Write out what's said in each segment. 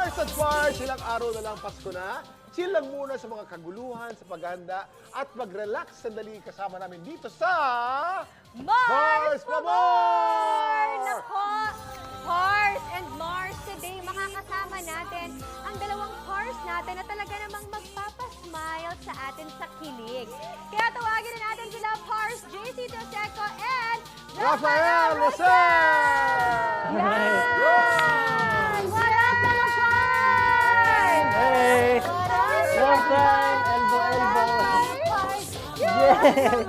Mars at Mars, ilang araw na lang Pasko na. Chill lang muna sa mga kaguluhan, sa paghahanda at mag-relax sandali kasama namin dito sa Mars pa More! More! Nako! Mars and Mars today, makakasama natin ang dalawang Mars natin na talaga namang magpapasmile sa atin sa kilig. Kaya tawagin na natin sila Mars JC Toseco and Rafael Rosel! Yan! What up, mga Mars? Hey! What up? Long time! Elbow! Yes!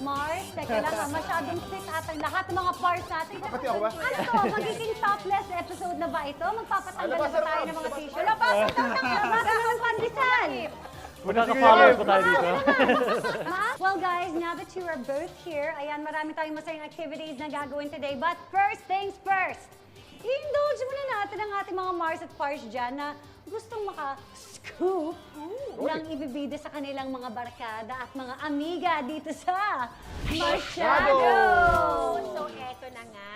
Mars, teka lang, masyadong fit atang lahat ng mga Mars natin. Pati ako ba? Ano to? Magiging topless episode na ba ito? Magpapatanggal na ba Labasan tayo mo, ng mga labasan tissue? Labasan ng pandisan! Magkaka-followers pa tayo dito. Well guys, now that you are both here, ayan, marami tayong masayang activities na gagawin today. But first things first, i-indulge muna natin ang ating mga Mars at Pars dyan na gustong maka-scoop ng ibibida sa kanilang mga barkada at mga amiga dito sa Masyado! So, eto na nga.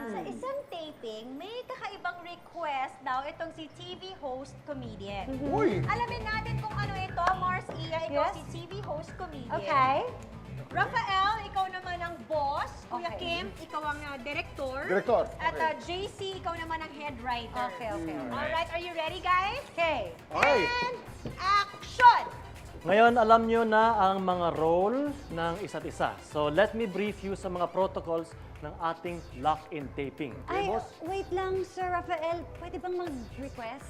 Sa isang taping, may kakaibang request daw itong si TV host comedian. Uy! Alamin natin kung ano ito, Mars Iya, ikaw Yes. si TV host comedian. Okay. Rafael, ikaw naman ang boss. Kuya Okay. Kim, ikaw ang director. Director. At Okay. JC, ikaw naman ang head writer. Okay. Alright, are you ready guys? Okay. Okay. And action! Ngayon, alam nyo na ang mga roles ng isa't isa. So, let me brief you sa mga protocols ng ating lock-in taping. Ay, boss. wait lang, Sir Rafael. Pwede bang mag-request?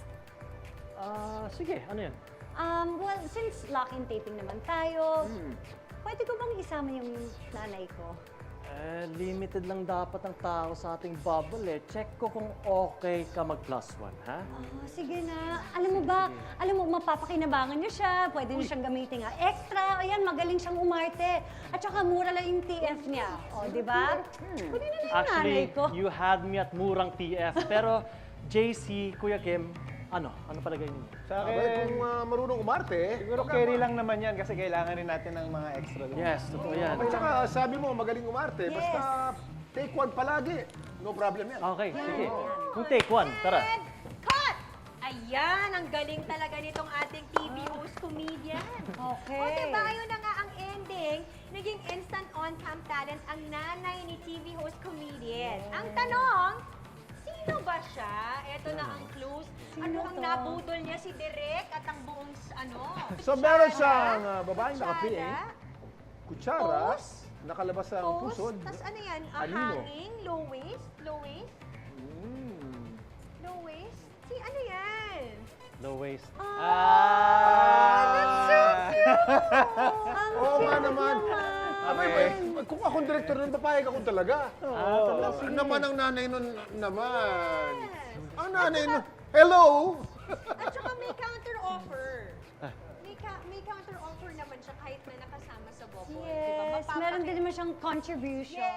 Sige, ano yan? Well, since lock-in taping naman tayo, pwede ko bang isama yung nanay ko? Limited lang dapat ang tao sa ating bubble eh. Check ko kung okay ka mag+1, ha? Sige na. Alam mo ba, mapapakinabangan niyo siya. Pwede niyo siyang gamitin nga extra. Ayan, magaling siyang umarte. At saka mura lang yung TF niya. O, di ba? Pwede na yung nanay Actually, ko. you had me at murang TF. Pero, JC, Kuya Kim, ano palagay niyo? Sa Abay, akin, kung marunong umarte, siguro carry lang naman yan kasi kailangan rin natin ng mga extra. Yes, totoo yan. At saka sabi mo, magaling umarte. Basta take one palagi. No problem yan. Okay, sige. Kung take one, tara. And cut! Ayan, ang galing talaga nitong ating TV host comedian. Okay. O diba, ayun na nga ang ending. Naging instant on-cam talent ang nanay ni TV host comedian. Ang tanong, sino ba siya? Ito na ang clues. Ano ang to? nabudol niya si Direk at ang buong So meron siyang kutsara, babaeng nakapiing, kutsara, Post, nakalabas ang pusod. Tapos ano yan? Anino. Hanging, low waist, low waist, low waist. Si ano yan? Low waist. That's so Oo nga naman. Abay, kung akong direktor nun, papayag ako talaga. Ano naman ang nanay nun naman? Ang nanay nun, hello! At saka may counter offer. May counter offer naman siya kahit na nakasama sa bubble. Yes, meron din naman siyang contribution.